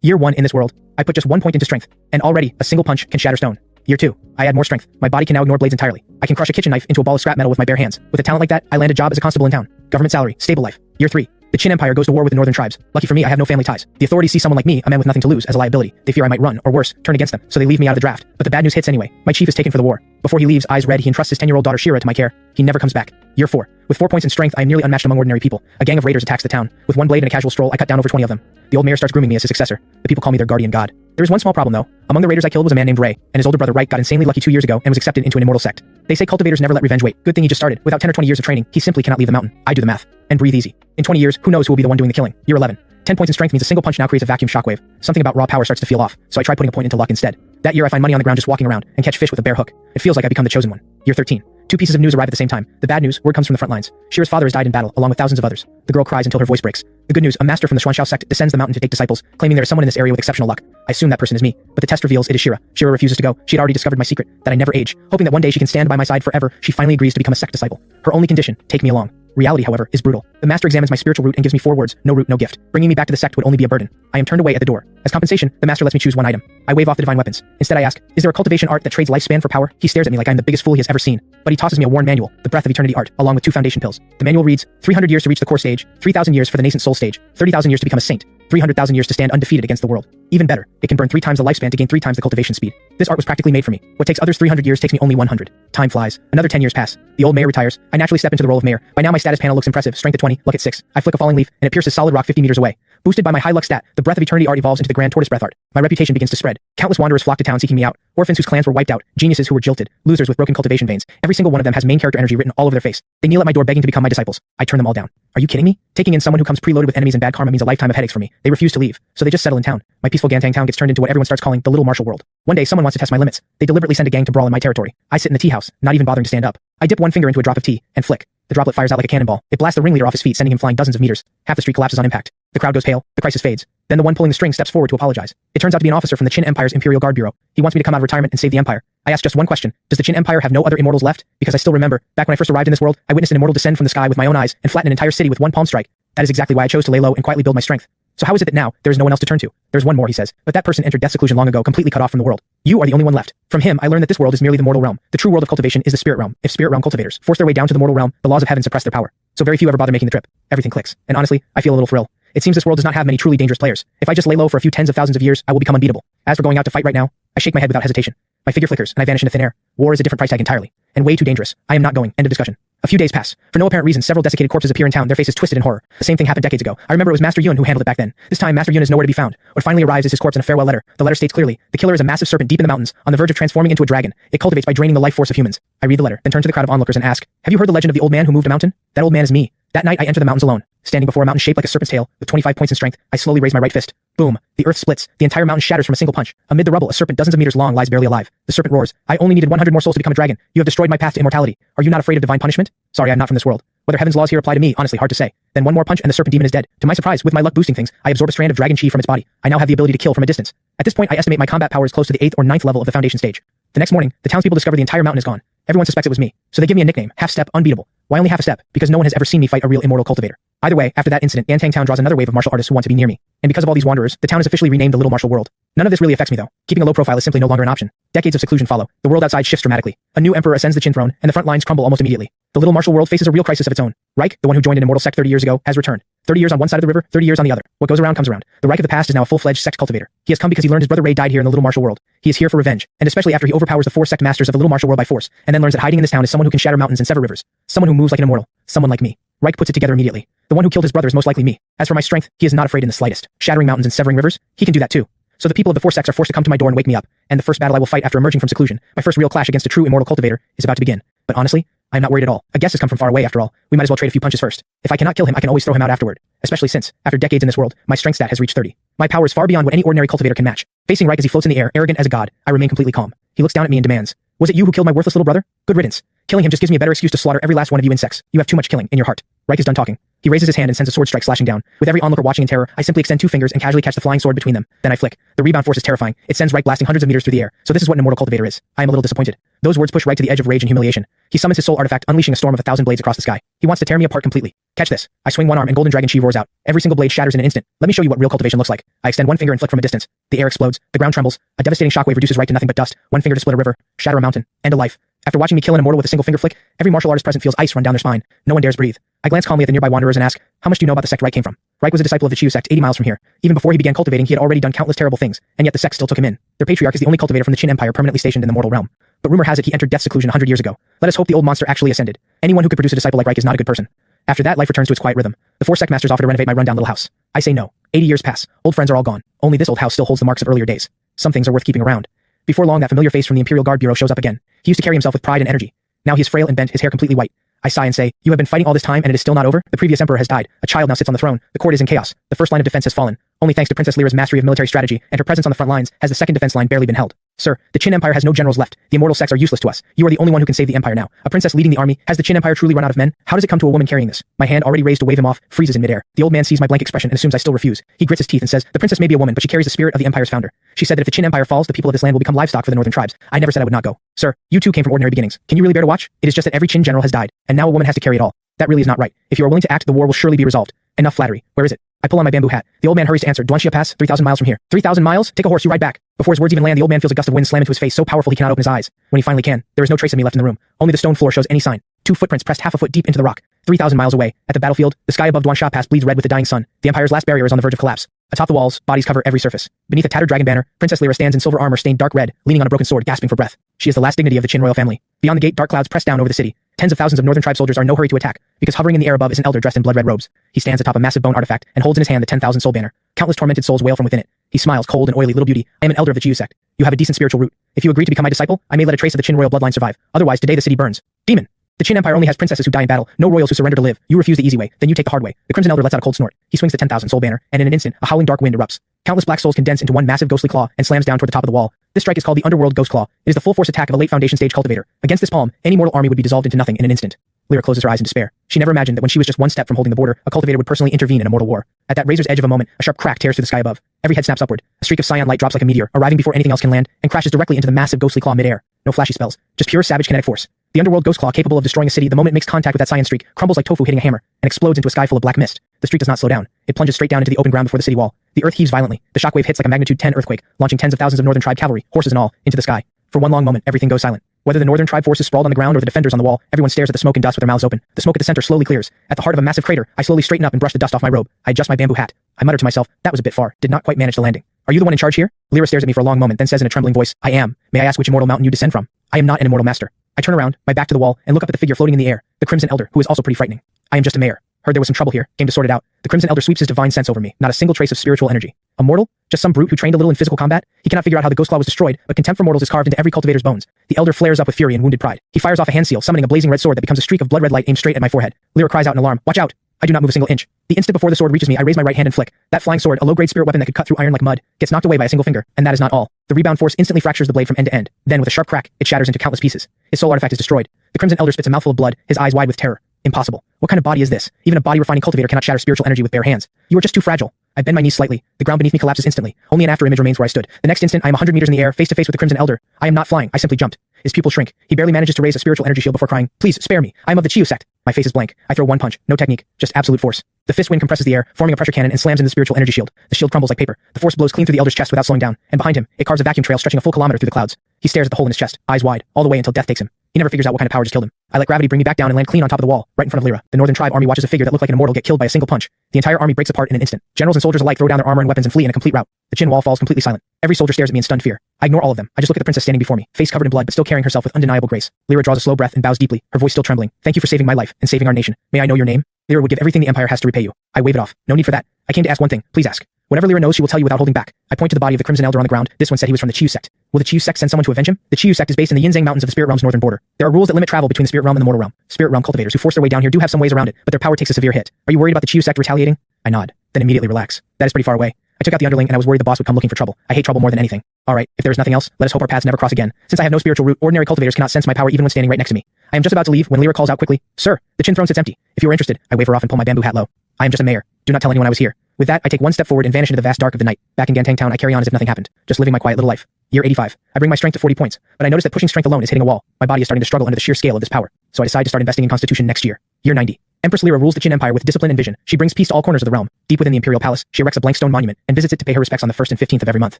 Year 1 in this world, I put just 1 point into strength, and already, a single punch can shatter stone. Year 2, I add more strength. My body can now ignore blades entirely. I can crush a kitchen knife into a ball of scrap metal with my bare hands. With a talent like that, I land a job as a constable in town. Government salary, stable life. Year 3, the Qin Empire goes to war with the northern tribes. Lucky for me, I have no family ties. The authorities see someone like me, a man with nothing to lose, as a liability. They fear I might run, or worse, turn against them, so they leave me out of the draft. But the bad news hits anyway. My chief is taken for the war. Before he leaves, eyes red, he entrusts his 10-year-old daughter Shira to my care. He never comes back. Year 4, with 4 points in strength, I am nearly unmatched among ordinary people. A gang of raiders attacks the town. With one blade and a casual stroll, I cut down over 20 of them. The old mayor starts grooming me as his successor. The people call me their guardian god. There is one small problem though. Among the raiders I killed was a man named Ray, and his older brother Reich got insanely lucky 2 years ago and was accepted into an immortal sect. They say cultivators never let revenge wait. Good thing he just started. Without 10 or 20 years of training, he simply cannot leave the mountain. I do the math. And breathe easy. In 20 years, who knows who will be the one doing the killing. Year 11. 10 points in strength means a single punch now creates a vacuum shockwave. Something about raw power starts to feel off, so I try putting a point into luck instead. That year I find money on the ground just walking around, and catch fish with a bare hook. It feels like I become the chosen one. Year 13. 2 pieces of news arrive at the same time. The bad news, word comes from the front lines. Shira's father has died in battle, along with thousands of others. The girl cries until her voice breaks. The good news, a master from the Xianxia sect descends the mountain to take disciples, claiming there is someone in this area with exceptional luck. I assume that person is me, but the test reveals it is Shira. Shira refuses to go. She had already discovered my secret, that I never age. Hoping that one day she can stand by my side forever, she finally agrees to become a sect disciple. Her only condition, take me along. Reality, however, is brutal. The master examines my spiritual root and gives me 4 words, no root, no gift. Bringing me back to the sect would only be a burden. I am turned away at the door. As compensation, the master lets me choose one item. I wave off the divine weapons. Instead I ask, is there a cultivation art that trades lifespan for power? He stares at me like I'm the biggest fool he has ever seen. But he tosses me a worn manual, the Breath of Eternity art, along with 2 foundation pills. The manual reads, 300 years to reach the core stage, 3,000 years for the nascent soul stage, 30,000 years to become a saint, 300,000 years to stand undefeated against the world. Even better, it can burn 3 times the lifespan to gain 3 times the cultivation speed. This art was practically made for me. What takes others 300 years takes me only 100. Time flies. Another 10 years pass. The old mayor retires. I naturally step into the role of mayor. By now my status panel looks impressive. Strength at 20, luck at 6. I flick a falling leaf, and it pierces solid rock 50 meters away. Boosted by my high luck stat, the Breath of Eternity art evolves into the Grand Tortoise Breath art. My reputation begins to spread. Countless wanderers flock to town seeking me out. Orphans whose clans were wiped out. Geniuses who were jilted. Losers with broken cultivation veins. Every single one of them has main character energy written all over their face. They kneel at my door begging to become my disciples. I turn them all down. Are you kidding me? Taking in someone who comes preloaded with enemies and bad karma means a lifetime of headaches for me. They refuse to leave, so they just settle in town. My peaceful Gantang town gets turned into what everyone starts calling the little martial world. One day someone wants to test my limits. They deliberately send a gang to brawl in my territory. I sit in the tea house, not even bothering to stand up. I dip one finger into a drop of tea, and flick. The droplet fires out like a cannonball. It blasts the ringleader off his feet, sending him flying dozens of meters. Half the street collapses on impact. The crowd goes pale. The crisis fades. Then the one pulling the string steps forward to apologize. It turns out to be an officer from the Qin Empire's Imperial Guard Bureau. He wants me to come out of retirement and save the Empire. I ask just one question. Does the Qin Empire have no other immortals left? Because I still remember, back when I first arrived in this world, I witnessed an immortal descend from the sky with my own eyes and flatten an entire city with one palm strike. That is exactly why I chose to lay low and quietly build my strength. So how is it that now, there is no one else to turn to? There's one more, he says, but that person entered death seclusion long ago, completely cut off from the world. You are the only one left. From him, I learned that this world is merely the mortal realm. The true world of cultivation is the spirit realm. If spirit realm cultivators force their way down to the mortal realm, the laws of heaven suppress their power. So very few ever bother making the trip. Everything clicks. And honestly, I feel a little thrill. It seems this world does not have many truly dangerous players. If I just lay low for a few tens of thousands of years, I will become unbeatable. As for going out to fight right now, I shake my head without hesitation. My figure flickers, and I vanish into thin air. War is a different price tag entirely. And way too dangerous. I am not going. End of discussion. A few days pass. For no apparent reason, several desiccated corpses appear in town, their faces twisted in horror. The same thing happened decades ago. I remember it was Master Yun who handled it back then. This time, Master Yun is nowhere to be found. What finally arrives is his corpse in a farewell letter. The letter states clearly, the killer is a massive serpent deep in the mountains, on the verge of transforming into a dragon. It cultivates by draining the life force of humans. I read the letter, then turn to the crowd of onlookers and ask, have you heard the legend of the old man who moved a mountain? That old man is me. That night I enter the mountains alone. Standing before a mountain shaped like a serpent's tail, with 25 points in strength, I slowly raise my right fist. Boom. The earth splits. The entire mountain shatters from a single punch. Amid the rubble, a serpent dozens of meters long lies barely alive. The serpent roars, I only needed 100 more souls to become a dragon. You have destroyed my path to immortality. Are you not afraid of divine punishment? Sorry, I'm not from this world. Whether heaven's laws here apply to me, honestly hard to say. Then one more punch and the serpent demon is dead. To my surprise, with my luck boosting things, I absorb a strand of dragon chi from its body. I now have the ability to kill from a distance. At this point, I estimate my combat power is close to the 8th or 9th level of the foundation stage. The next morning, the townspeople discover the entire mountain is gone. Everyone suspects it was me, so they give me a nickname, Half Step Unbeatable. Why only half a step? Because no one has ever seen me fight a real immortal cultivator. Either way, after that incident, Yantang Town draws another wave of martial artists who want to be near me. And because of all these wanderers, the town is officially renamed the Little Martial World. None of this really affects me though. Keeping a low profile is simply no longer an option. Decades of seclusion follow. The world outside shifts dramatically. A new emperor ascends the Qin throne, and the front lines crumble almost immediately. The Little Martial World faces a real crisis of its own. Reich, the one who joined an immortal sect 30 years ago, has returned. 30 years on one side of the river, 30 years on the other. What goes around comes around. The Reich of the past is now a full-fledged sect cultivator. He has come because he learned his brother Ray died here in the Little Martial World. He is here for revenge, and especially after he overpowers the 4 sect masters of the Little Martial World by force, and then learns that hiding in this town is someone who can shatter mountains and sever rivers. Someone who moves like an immortal. Someone like me. Reich puts it together immediately. The one who killed his brother is most likely me. As for my strength, he is not afraid in the slightest. Shattering mountains and severing rivers, he can do that too. So the people of the 4 sects are forced to come to my door and wake me up, and the first battle I will fight after emerging from seclusion, my first real clash against a true immortal cultivator, is about to begin. But honestly, I am not worried at all. A guest has come from far away after all. We might as well trade a few punches first. If I cannot kill him, I can always throw him out afterward. Especially since, after decades in this world, my strength stat has reached 30. My power is far beyond what any ordinary cultivator can match. Facing Reich as he floats in the air, arrogant as a god, I remain completely calm. He looks down at me and demands, was it you who killed my worthless little brother? Good riddance. Killing him just gives me a better excuse to slaughter every last one of you insects. You have too much killing in your heart. Reich is done talking. He raises his hand and sends a sword strike slashing down. With every onlooker watching in terror, I simply extend 2 fingers and casually catch the flying sword between them. Then I flick. The rebound force is terrifying. It sends Reich blasting hundreds of meters through the air. So this is what an immortal cultivator is. I am a little disappointed. Those words push Reich to the edge of rage and humiliation. He summons his soul artifact, unleashing a storm of 1,000 blades across the sky. He wants to tear me apart completely. Catch this. I swing one arm and golden dragon chi roars out. Every single blade shatters in an instant. Let me show you what real cultivation looks like. I extend one finger and flick from a distance. The air explodes. The ground trembles. A devastating shockwave reduces right to nothing but dust. One finger to split a river, shatter a mountain, end a life. After watching me kill an immortal with a single finger flick, every martial artist present feels ice run down their spine. No one dares breathe. I glance calmly at the nearby wanderers and ask, how much do you know about the sect Reich came from? Reich was a disciple of the Chiu sect 80 miles from here. Even before he began cultivating, he had already done countless terrible things, and yet the sect still took him in. Their patriarch is the only cultivator from the Qin Empire permanently stationed in the mortal realm. But rumor has it he entered death's seclusion 100 years ago. Let us hope the old monster actually ascended. Anyone who could produce a disciple like Reich is not a good person. After that, life returns to its quiet rhythm. The 4 sect masters offer to renovate my rundown little house. I say no. 80 years pass. Old friends are all gone. Only this old house still holds the marks of earlier days. Some things are worth keeping around. Before long, that familiar face from the Imperial Guard Bureau shows up again. He used to carry himself with pride and energy. Now he is frail and bent, his hair completely white. I sigh and say, you have been fighting all this time and it is still not over? The previous emperor has died. A child now sits on the throne. The court is in chaos. The first line of defense has fallen. Only thanks to Princess Lyra's mastery of military strategy and her presence on the front lines has the second defense line barely been held. Sir, the Qin Empire has no generals left. The immortal sects are useless to us. You are the only one who can save the empire now. A princess leading the army. Has the Qin Empire truly run out of men? How does it come to a woman carrying this? My hand, already raised to wave him off, freezes in midair. The old man sees my blank expression and assumes I still refuse. He grits his teeth and says, the princess may be a woman, but she carries the spirit of the empire's founder. She said that if the Qin Empire falls, the people of this land will become livestock for the northern tribes. I never said I would not go. Sir, you too came from ordinary beginnings. Can you really bear to watch? It is just that every Qin general has died, and now a woman has to carry it all. That really is not right. If you are willing to act, the war will surely be resolved. Enough flattery. Where is it? I pull on my bamboo hat. The old man hurries to answer. Donghua Pass, 3,000 miles from here. 3,000 miles? Take a horse, you ride back. Before his words even land, the old man feels a gust of wind slam into his face so powerful he cannot open his eyes. When he finally can, there is no trace of me left in the room. Only the stone floor shows any sign. 2 footprints pressed half a foot deep into the rock. 3,000 miles away, at the battlefield, the sky above Donghua Pass bleeds red with the dying sun. The empire's last barrier is on the verge of collapse. Atop the walls, bodies cover every surface. Beneath a tattered dragon banner, Princess Lyra stands in silver armor stained dark red, leaning on a broken sword, gasping for breath. She is the last dignity of the Qin royal family. Beyond the gate, dark clouds press down over the city. Tens of thousands of northern tribe soldiers are in no hurry to attack, because hovering in the air above is an elder dressed in blood-red robes. He stands atop a massive bone artifact and holds in his hand the 10,000 soul banner. Countless tormented souls wail from within it. He smiles, cold and oily. Little beauty, I am an elder of the Chiu sect. You have a decent spiritual root. If you agree to become my disciple, I may let a trace of the Qin royal bloodline survive. Otherwise, today the city burns. Demon! The Qin Empire only has princesses who die in battle, no royals who surrender to live. You refuse the easy way, then you take the hard way. The Crimson Elder lets out a cold snort. He swings the 10,000 soul banner, and in an instant, a howling dark wind erupts. Countless black souls condense into one massive ghostly claw and slams down toward the top of the wall. This strike is called the Underworld Ghost Claw. It is the full force attack of a late Foundation stage cultivator. Against this palm, any mortal army would be dissolved into nothing in an instant. Lyra closes her eyes in despair. She never imagined that when she was just one step from holding the border, a cultivator would personally intervene in a mortal war. At that razor's edge of a moment, a sharp crack tears through the sky above. Every head snaps upward. A streak of cyan light drops like a meteor, arriving before anything else can land, and crashes directly into the massive ghostly claw midair. No flashy spells, just pure savage kinetic force. The Underworld Ghost Claw, capable of destroying a city the moment it makes contact with that cyan streak, crumbles like tofu hitting a hammer, and explodes into a sky full of black mist. The streak does not slow down. It plunges straight down into the open ground before the city wall. The earth heaves violently. The shockwave hits like a magnitude 10 earthquake, launching tens of thousands of northern tribe cavalry, horses and all, into the sky. For one long moment, everything goes silent. Whether the northern tribe forces sprawled on the ground or the defenders on the wall, everyone stares at the smoke and dust with their mouths open. The smoke at the center slowly clears. At the heart of a massive crater, I slowly straighten up and brush the dust off my robe. I adjust my bamboo hat. I mutter to myself, that was a bit far. Did not quite manage the landing. Are you the one in charge here? Lyra stares at me for a long moment, then says in a trembling voice, I am. May I ask which immortal mountain you descend from? I am not an immortal master. I turn around, my back to the wall, and look up at the figure floating in the air, the Crimson Elder, who is also pretty frightening. I am just a mayor. Heard there was some trouble here, came to sort it out. The Crimson Elder sweeps his divine sense over me, not a single trace of spiritual energy. A mortal? Just some brute who trained a little in physical combat? He cannot figure out how the Ghost Claw was destroyed, but contempt for mortals is carved into every cultivator's bones. The Elder flares up with fury and wounded pride. He fires off a hand seal, summoning a blazing red sword that becomes a streak of blood-red light aimed straight at my forehead. Lyra cries out in alarm, watch out! I do not move a single inch. The instant before the sword reaches me, I raise my right hand and flick. That flying sword, a low-grade spirit weapon that could cut through iron like mud, gets knocked away by a single finger, and that is not all. The rebound force instantly fractures the blade from end to end. Then, with a sharp crack, it shatters into countless pieces. His soul artifact is destroyed. The Crimson Elder spits a mouthful of blood, his eyes wide with terror. Impossible. What kind of body is this? Even a body-refining cultivator cannot shatter spiritual energy with bare hands. You are just too fragile. I bend my knees slightly. The ground beneath me collapses instantly. Only an after-image remains where I stood. The next instant, I am 100 meters in the air, face to face with the Crimson Elder. I am not flying. I simply jumped. His pupils shrink. He barely manages to raise a spiritual energy shield before crying, please, spare me. I am of the Chiu sect. My face is blank. I throw one punch. No technique. Just absolute force. The fist wind compresses the air, forming a pressure cannon and slams in the spiritual energy shield. The shield crumbles like paper. The force blows clean through the Elder's chest without slowing down, and behind him, it carves a vacuum trail stretching a full kilometer through the clouds. He stares at the hole in his chest, eyes wide, all the way until death takes him. He never figures out what kind of power just killed him. I let gravity bring me back down and land clean on top of the wall, right in front of Lyra. The Northern Tribe army watches a figure that looked like an immortal get killed by a single punch. The entire army breaks apart in an instant. Generals and soldiers alike throw down their armor and weapons and flee in a complete rout. The Qin wall falls completely silent. Every soldier stares at me in stunned fear. I ignore all of them. I just look at the princess standing before me, face covered in blood but still carrying herself with undeniable grace. Lyra draws a slow breath and bows deeply, her voice still trembling. Thank you for saving my life and saving our nation. May I know your name? Lyra would give everything the Empire has to repay you. I wave it off. No need for that. I came to ask one thing. Please ask. Whatever Lyra knows, she will tell you without holding back. I point to the body of the Crimson Elder on the ground. This one said he was from the Chiu sect. Will the Chiu sect send someone to avenge him? The Chiu sect is based in the Yinzhang Mountains of the Spirit Realm's northern border. There are rules that limit travel between the Spirit Realm and the mortal realm. Spirit Realm cultivators who force their way down here do have some ways around it, but their power takes a severe hit. Are you worried about the Chiu sect retaliating? I nod, then immediately relax. That is pretty far away. I took out the underling and I was worried the boss would come looking for trouble. I hate trouble more than anything. Alright, if there is nothing else, let us hope our paths never cross again. Since I have no spiritual root, ordinary cultivators cannot sense my power even when standing right next to me. I am just about to leave when Lyra calls out quickly, Sir, the Qin throne sits empty. If you are interested, I wave her off and pull my bamboo hat low. I am just a mayor. Do not tell anyone I was here. With that, I take one step forward and vanish into the vast dark of the night. Back in Gantang Town, I carry on as if nothing happened, just living my quiet little life. Year 85. I bring my strength to 40 points, but I notice that pushing strength alone is hitting a wall. My body is starting to struggle under the sheer scale of this power. so I decide to start investing in Constitution next year. Year 90. Empress Lyra rules the Qin Empire with discipline and vision. She brings peace to all corners of the realm. Deep within the Imperial Palace, she erects a blank stone monument and visits it to pay her respects on the 1st and 15th of every month.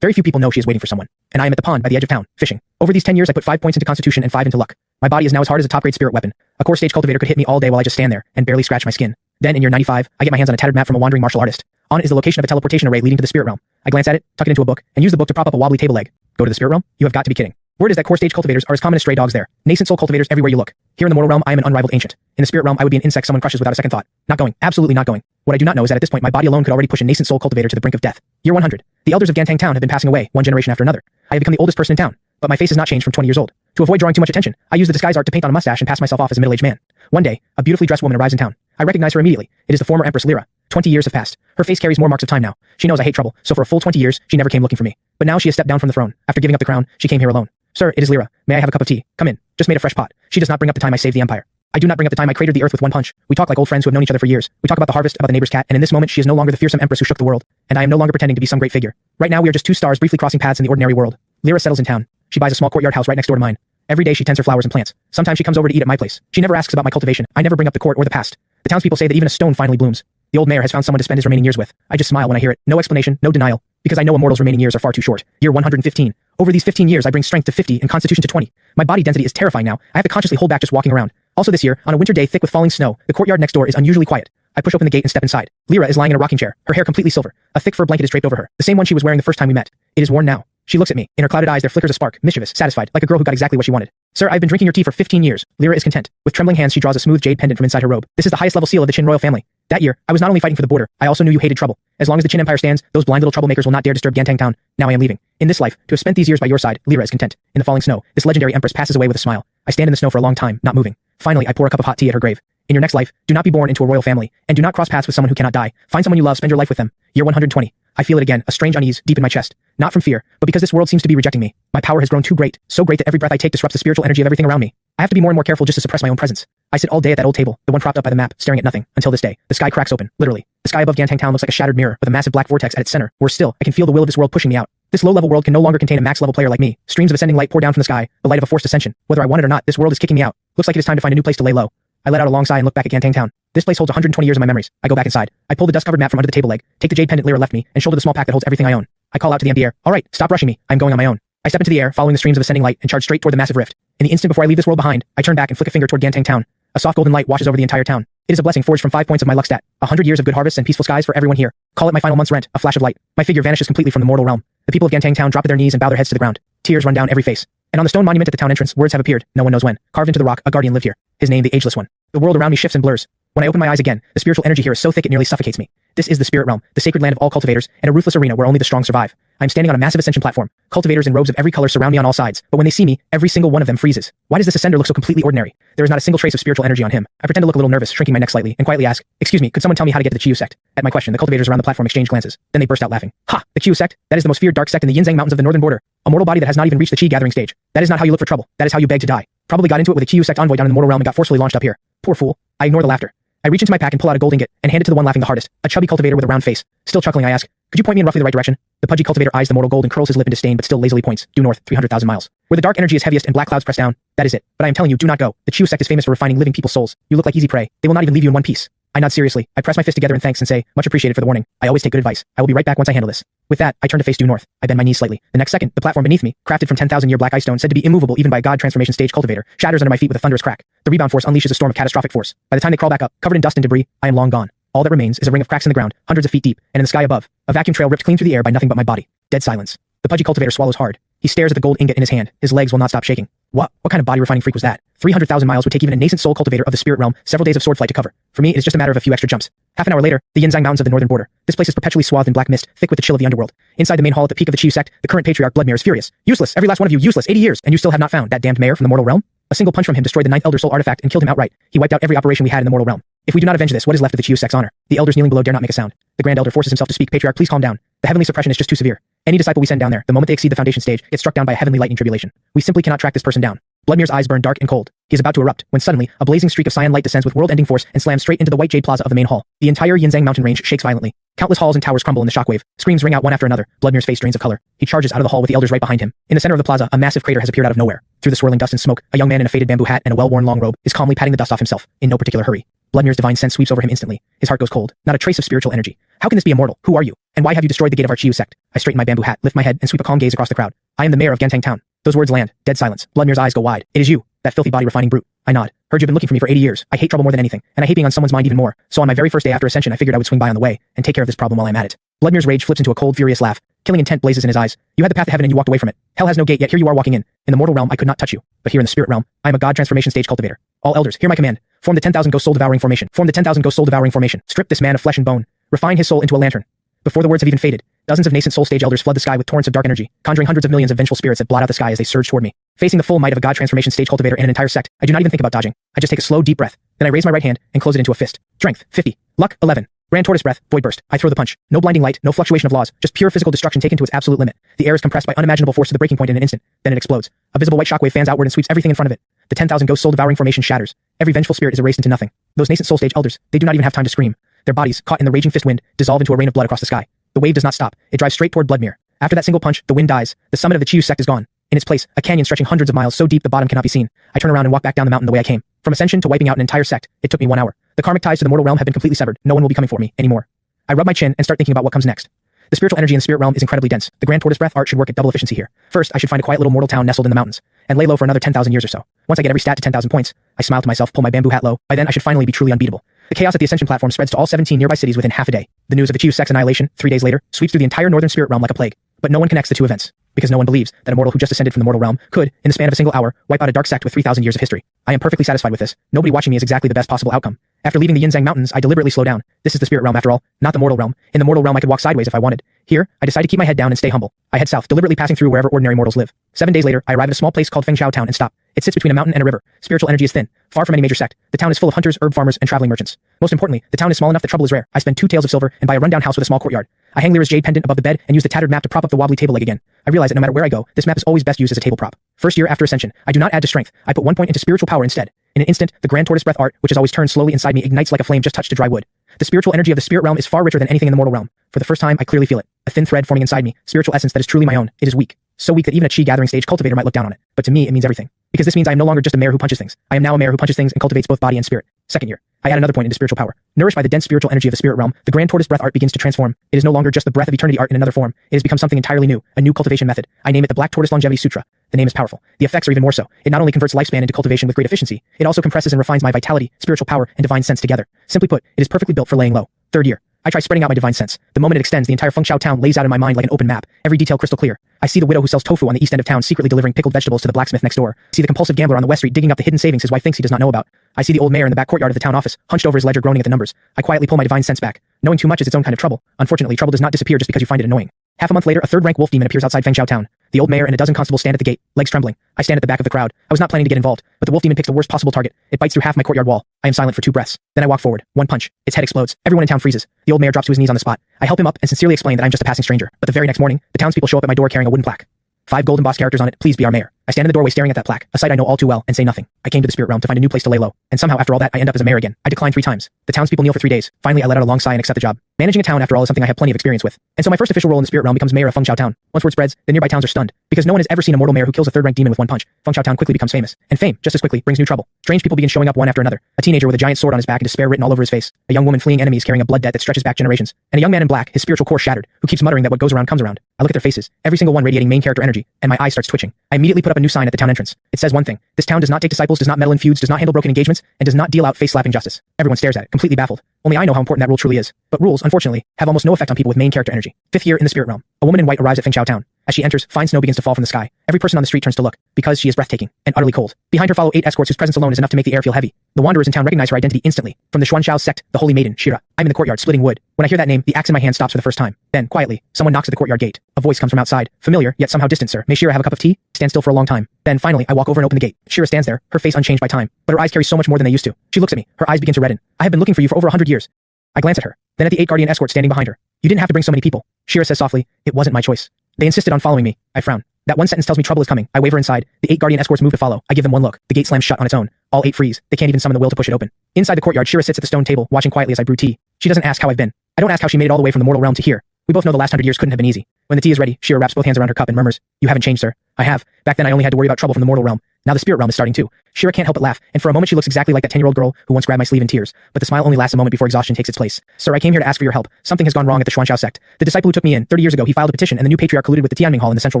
Very few people know she is waiting for someone. And I am at the pond by the edge of town, fishing. Over these 10 years I put 5 points into Constitution and 5 into luck. My body is now as hard as a top-grade spirit weapon. A core stage cultivator could hit me all day while I just stand there and barely scratch my skin. Then in year 95, I get my hands on a tattered map from a wandering martial artist. On it is the location of a teleportation array leading to the spirit realm. I glance at it, tuck it into a book, and use the book to prop up a wobbly table leg. Go to the spirit realm? You have got to be kidding. Word is that core stage cultivators are as common as stray dogs there. Nascent soul cultivators everywhere you look. Here in the mortal realm, I am an unrivaled ancient. In the spirit realm, I would be an insect someone crushes without a second thought. Not going. Absolutely not going. What I do not know is that at this point, my body alone could already push a nascent soul cultivator to the brink of death. Year 100. The elders of Gantang Town have been passing away, one generation after another. I have become the oldest person in town, but my face has not changed from 20 years old. To avoid drawing too much attention, I use the disguise art to paint on a mustache and pass myself off as a middle-aged man. One day, a beautifully dressed woman arrives in town. I recognize her immediately. It is the former Empress Lyra. 20 years have passed. Her face carries more marks of time now. She knows I hate trouble, so for a full 20 years, she never came looking for me. But now she has stepped down from the throne. After giving up the crown, she came here alone. Sir, it is Lyra. May I have a cup of tea? Come in. Just made a fresh pot. She does not bring up the time I saved the empire. I do not bring up the time I cratered the earth with one punch. We talk like old friends who have known each other for years. We talk about the harvest, about the neighbor's cat, and in this moment she is no longer the fearsome empress who shook the world. And I am no longer pretending to be some great figure. Right now we are just two stars briefly crossing paths in the ordinary world. Lyra settles in town. She buys a small courtyard house right next door to mine. Every day she tends her flowers and plants. Sometimes she comes over to eat at my place. She never asks about my cultivation. I never bring up the court or the past. The townspeople say that even a stone finally blooms. The old mayor has found someone to spend his remaining years with. I just smile when I hear it. No explanation, no denial. Because I know a mortal's remaining years are far too short. Year 115. Over these 15 years I bring strength to 50 and constitution to 20. My body density is terrifying now. I have to consciously hold back just walking around. Also this year, on a winter day thick with falling snow, the courtyard next door is unusually quiet. I push open the gate and step inside. Lyra is lying in a rocking chair, her hair completely silver. A thick fur blanket is draped over her, the same one she was wearing the first time we met. It is worn now. She looks at me. In her clouded eyes there flickers a spark, mischievous, satisfied, like a girl who got exactly what she wanted. Sir, I've been drinking your tea for 15 years. Lyra is content. With trembling hands she draws a smooth jade pendant from inside her robe. This is the highest level seal of the Qin royal family. That year, I was not only fighting for the border, I also knew you hated trouble. As long as the Qin Empire stands, those blind little troublemakers will not dare disturb Gantang Town. Now I am leaving. In this life, to have spent these years by your side, Lyra is content. In the falling snow, this legendary empress passes away with a smile. I stand in the snow for a long time, not moving. Finally, I pour a cup of hot tea at her grave. In your next life, do not be born into a royal family, and do not cross paths with someone who cannot die. Find someone you love, spend your life with them. Year 120. I feel it again, a strange unease deep in my chest. Not from fear, but because this world seems to be rejecting me. My power has grown too great, so great that every breath I take disrupts the spiritual energy of everything around me. I have to be more and more careful just to suppress my own presence. I sit all day at that old table, the one propped up by the map, staring at nothing, until this day. The sky cracks open, literally. The sky above Gantang Town looks like a shattered mirror with a massive black vortex at its center. Worse still, I can feel the will of this world pushing me out. This low-level world can no longer contain a max-level player like me. Streams of ascending light pour down from the sky, the light of a forced ascension. Whether I want it or not, this world is kicking me out. Looks like it is time to find a new place to lay low. I let out a long sigh and look back at Gantang Town. This place holds 120 years of my memories. I go back inside. I pull the dust-covered mat from under the table leg, take the jade pendant Lyra left me, and shoulder the small pack that holds everything I own. I call out to the empty air. All right, stop rushing me. I'm going on my own. I step into the air, following the streams of ascending light, and charge straight toward the massive rift. In the instant before I leave this world behind, I turn back and flick a finger toward Gantang Town. A soft golden light washes over the entire town. It is a blessing forged from 5 points of my luck stat. 100 years of good harvests and peaceful skies for everyone here. Call it my final month's rent, a flash of light. My figure vanishes completely from the mortal realm. The people of Gantang Town drop to their knees and bow their heads to the ground. Tears run down every face. And on the stone monument at the town entrance, words have appeared, no one knows when. Carved into the rock, a guardian lived here. His name, the Ageless One. The world around me shifts and blurs. When I open my eyes again, the spiritual energy here is so thick it nearly suffocates me. This is the spirit realm, the sacred land of all cultivators, and a ruthless arena where only the strong survive. I am standing on a massive ascension platform. Cultivators in robes of every color surround me on all sides, but when they see me, every single one of them freezes. Why does this ascender look so completely ordinary? There is not a single trace of spiritual energy on him. I pretend to look a little nervous, shrinking my neck slightly, and quietly ask, "Excuse me, could someone tell me how to get to the Qiu sect?" At my question, the cultivators around the platform exchange glances. Then they burst out laughing. Ha! The Qiu sect? That is the most feared dark sect in the Yinzhang Mountains of the northern border. A mortal body that has not even reached the Qi gathering stage. That is not how you look for trouble. That is how you beg to die. Probably got into it with a Qiu sect envoy down in the mortal realm and got forcefully launched up here. Poor fool. I ignore the laughter. I reach into my pack and pull out a gold ingot, and hand it to the one laughing the hardest, a chubby cultivator with a round face. Still chuckling, I ask, "Could you point me in roughly the right direction?" The pudgy cultivator eyes the mortal gold and curls his lip in disdain, but still lazily points, due north, 300,000 miles. Where the dark energy is heaviest and black clouds press down, that is it. But I am telling you, do not go. The Qiu sect is famous for refining living people's souls. You look like easy prey. They will not even leave you in one piece. I nod seriously. I press my fist together in thanks and say, "Much appreciated for the warning. I always take good advice. I will be right back once I handle this." With that, I turn to face due north. I bend my knees slightly. The next second, the platform beneath me, crafted from 10,000-year black ice stone said to be immovable even by a god transformation stage cultivator, shatters under my feet with a thunderous crack. The rebound force unleashes a storm of catastrophic force. By the time they crawl back up, covered in dust and debris, I am long gone. All that remains is a ring of cracks in the ground, hundreds of feet deep, and in the sky above, a vacuum trail ripped clean through the air by nothing but my body. Dead silence. The pudgy cultivator swallows hard. He stares at the gold ingot in his hand. His legs will not stop shaking. What kind of body refining freak was that? 300,000 miles would take even a nascent soul cultivator of the spirit realm several days of sword flight to cover. For me, it is just a matter of a few extra jumps. Half an hour later, the Yinzhang Mountains of the northern border. This place is perpetually swathed in black mist, thick with the chill of the underworld. Inside the main hall at the peak of the Qiu sect, the current patriarch Bloodmere is furious. Useless, every last one of you, useless, 80 years, and you still have not found that damned mayor from the mortal realm? A single punch from him destroyed the ninth elder soul artifact and killed him outright. He wiped out every operation we had in the mortal realm. If we do not avenge this, what is left of the Qiu sect's honor? The elders kneeling below dare not make a sound. The grand elder forces himself to speak. Patriarch, please calm down. The heavenly suppression is just too severe. Any disciple we send down there, the moment they exceed the foundation stage, gets struck down by a heavenly lightning tribulation. We simply cannot track this person down. Bloodmere's eyes burn dark and cold. He is about to erupt, when suddenly, a blazing streak of cyan light descends with world-ending force and slams straight into the white jade plaza of the main hall. The entire Yinzhang mountain range shakes violently. Countless halls and towers crumble in the shockwave. Screams ring out one after another. Bloodmir's face drains of color. He charges out of the hall with the elders right behind him. In the center of the plaza, a massive crater has appeared out of nowhere. Through the swirling dust and smoke, a young man in a faded bamboo hat and a well-worn long robe is calmly patting the dust off himself, in no particular hurry. Bloodmir's divine sense sweeps over him instantly. His heart goes cold. Not a trace of spiritual energy. How can this be immortal? Who are you? And why have you destroyed the gate of our Chiyu sect? I straighten my bamboo hat, lift my head, and sweep a calm gaze across the crowd. I am the mayor of Gantang Town. Those words land. Dead silence. Bloodmir's eyes go wide. It is you, that filthy body-refining brute. I nod. Heard you've been looking for me for 80 years. I hate trouble more than anything, and I hate being on someone's mind even more. So on my very first day after Ascension, I figured I would swing by on the way and take care of this problem while I'm at it. Bloodmir's rage flips into a cold, furious laugh. Killing intent blazes in his eyes. You had the path to heaven and you walked away from it. Hell has no gate, yet here you are walking in. In the mortal realm, I could not touch you. But here in the spirit realm, I am a god transformation stage cultivator. All elders, hear my command. Form the 10,000 ghost soul devouring formation. Form the 10,000 ghost soul devouring formation. Strip this man of flesh and bone. Refine his soul into a lantern. Before the words have even faded, dozens of nascent soul stage elders flood the sky with torrents of dark energy, conjuring hundreds of millions of vengeful spirits that blot out the sky as they surge toward me. Facing the full might of a god transformation stage cultivator and an entire sect, I do not even think about dodging. I just take a slow, deep breath. Then I raise my right hand and close it into a fist. Strength, 50. Luck, 11. Grand tortoise breath, void burst. I throw the punch. No blinding light, no fluctuation of laws, just pure physical destruction taken to its absolute limit. The air is compressed by unimaginable force to the breaking point in an instant. Then it explodes. A visible white shockwave fans outward and sweeps everything in front of it. The 10,000 ghost soul devouring formation shatters. Every vengeful spirit is erased into nothing. Those nascent soul stage elders, they do not even have time to scream. Their bodies, caught in the raging fist wind, dissolve into a rain of blood across the sky. The wave does not stop. It drives straight toward Bloodmere. After that single punch, the wind dies. The summit of the Chiyu sect is gone. In its place, a canyon stretching hundreds of miles so deep the bottom cannot be seen. I turn around and walk back down the mountain the way I came. From Ascension to wiping out an entire sect, it took me 1 hour. The karmic ties to the mortal realm have been completely severed. No one will be coming for me anymore. I rub my chin and start thinking about what comes next. The spiritual energy in the spirit realm is incredibly dense. The grand tortoise breath art should work at double efficiency here. First, I should find a quiet little mortal town nestled in the mountains, and lay low for another 10,000 years or so. Once I get every stat to 10,000 points, I smile to myself, pull my bamboo hat low. By then, I should finally be truly unbeatable. The chaos at the Ascension platform spreads to all 17 nearby cities within half a day. The news of the Chiyu sect's annihilation, 3 days later, sweeps through the entire northern spirit realm like a plague. But no one connects the two events, because no one believes that a mortal who just ascended from the mortal realm could, in the span of a single hour, wipe out a dark sect with 3,000 years of history. I am perfectly satisfied with this. Nobody watching me is exactly the best possible outcome. After leaving the Yinzhang mountains, I deliberately slow down. This is the spirit realm after all, not the mortal realm. In the mortal realm, I could walk sideways if I wanted. Here, I decide to keep my head down and stay humble. I head south, deliberately passing through wherever ordinary mortals live. 7 days later, I arrive at a small place called Fengxiao Town and stop. It sits between a mountain and a river. Spiritual energy is thin, far from any major sect. The town is full of hunters, herb farmers, and traveling merchants. Most importantly, the town is small enough that trouble is rare. I spend 2 taels of silver and buy a rundown house with a small courtyard. I hang Lyra's jade pendant above the bed and use the tattered map to prop up the wobbly table leg again. I realize that no matter where I go, this map is always best used as a table prop. First year after Ascension, I do not add to strength. I put 1 point into spiritual power instead. In an instant, the grand tortoise breath art, which has always turned slowly inside me, ignites like a flame just touched to dry wood. The spiritual energy of the spirit realm is far richer than anything in the mortal realm. For the first time, I clearly feel it. A thin thread forming inside me, spiritual essence that is truly my own. It is weak. So weak that even a chi gathering stage cultivator might look down on it. But to me, it means everything. Because this means I am no longer just a mayor who punches things. I am now a mayor who punches things and cultivates both body and spirit. Second year, I add another point into spiritual power. Nourished by the dense spiritual energy of the spirit realm, the grand tortoise breath art begins to transform. It is no longer just the breath of eternity art in another form. It has become something entirely new, a new cultivation method. I name it the Black Tortoise Longevity Sutra. The name is powerful. The effects are even more so. It not only converts lifespan into cultivation with great efficiency, it also compresses and refines my vitality, spiritual power, and divine sense together. Simply put, it is perfectly built for laying low. Third year, I try spreading out my divine sense. The moment it extends, the entire Fengxiao town lays out in my mind like an open map, every detail crystal clear. I see the widow who sells tofu on the east end of town secretly delivering pickled vegetables to the blacksmith next door. I see the compulsive gambler on the west street digging up the hidden savings his wife thinks he does not know about. I see the old mayor in the back courtyard of the town office, hunched over his ledger groaning at the numbers. I quietly pull my divine sense back. Knowing too much is its own kind of trouble. Unfortunately, trouble does not disappear just because you find it annoying. Half a month later, a third-rank wolf demon appears outside Fengxiao town. The old mayor and a dozen constables stand at the gate, legs trembling. I stand at the back of the crowd. I was not planning to get involved, but the wolf demon picks the worst possible target. It bites through half my courtyard wall. I am silent for 2 breaths. Then I walk forward. 1 punch. Its head explodes. Everyone in town freezes. The old mayor drops to his knees on the spot. I help him up and sincerely explain that I'm just a passing stranger. But the very next morning, the townspeople show up at my door carrying a wooden plaque. 5 gold embossed characters on it, please be our mayor. I stand in the doorway staring at that plaque, a sight I know all too well, and say nothing. I came to the spirit realm to find a new place to lay low, and somehow after all that I end up as a mayor again. I decline 3 times. The townspeople kneel for 3 days. Finally I let out a long sigh and accept the job. Managing a town after all is something I have plenty of experience with. And so my first official role in the spirit realm becomes mayor of Fengxiao town. Once word spreads, the nearby towns are stunned, because no one has ever seen a mortal mayor who kills a third-rank demon with 1 punch. Fengxiao town quickly becomes famous, and fame, just as quickly, brings new trouble. Strange people begin showing up one after another. A teenager with a giant sword on his back and despair written all over his face. A young woman fleeing enemies carrying a blood debt that stretches back generations. And a young man in black, his spiritual core shattered, who keeps muttering that what goes around comes around. I look at their faces, every single one radiating main character energy, and my eye starts twitching. I immediately put up a new sign at the town entrance. It says one thing: this town does not take disciples, does not meddle in feuds, does not handle broken engagements, and does not deal out face-slapping justice. Everyone stares at it, completely baffled. Only I know how important that rule truly is. But rules, unfortunately, have almost no effect on people with main character energy. 5th year in the spirit realm. A woman in white arrives at Fengxiao town. As she enters, fine snow begins to fall from the sky. Every person on the street turns to look, because she is breathtaking and utterly cold. Behind her follow 8 escorts whose presence alone is enough to make the air feel heavy. The wanderers in town recognize her identity instantly. From the Xianxia sect, the holy maiden, Shira. I'm in the courtyard, splitting wood. When I hear that name, the axe in my hand stops for the first time. Then, quietly, someone knocks at the courtyard gate. A voice comes from outside. Familiar, yet somehow distant, sir. May Shira have a cup of tea? Stand still for a long time. Then, finally, I walk over and open the gate. Shira stands there, her face unchanged by time, but her eyes carry so much more than they used to. She looks at me. Her eyes begin to redden. I have been looking for you for over 100 years. I glance at her. Then at the 8 guardian escorts standing behind her. You didn't have to bring so many people. Shira says softly, it wasn't my choice. They insisted on following me. I frown. That one sentence tells me trouble is coming. I waver inside. The 8 guardian escorts move to follow. I give them one look. The gate slams shut on its own. All 8 freeze. They can't even summon the will to push it open. Inside the courtyard, Shira sits at the stone table, watching quietly as I brew tea. She doesn't ask how I've been. I don't ask how she made it all the way from the mortal realm to here. We both know the last 100 years couldn't have been easy. When the tea is ready, Shira wraps both hands around her cup and murmurs, "You haven't changed, sir." "I have. Back then I only had to worry about trouble from the mortal realm. Now the spirit realm is starting too." Shira can't help but laugh, and for a moment she looks exactly like that 10-year-old girl who once grabbed my sleeve in tears, but the smile only lasts a moment before exhaustion takes its place. "Sir, I came here to ask for your help. Something has gone wrong at the Xianxia sect. The disciple who took me in 30 years ago, he filed a petition and the new patriarch colluded with the Tianming Hall in the central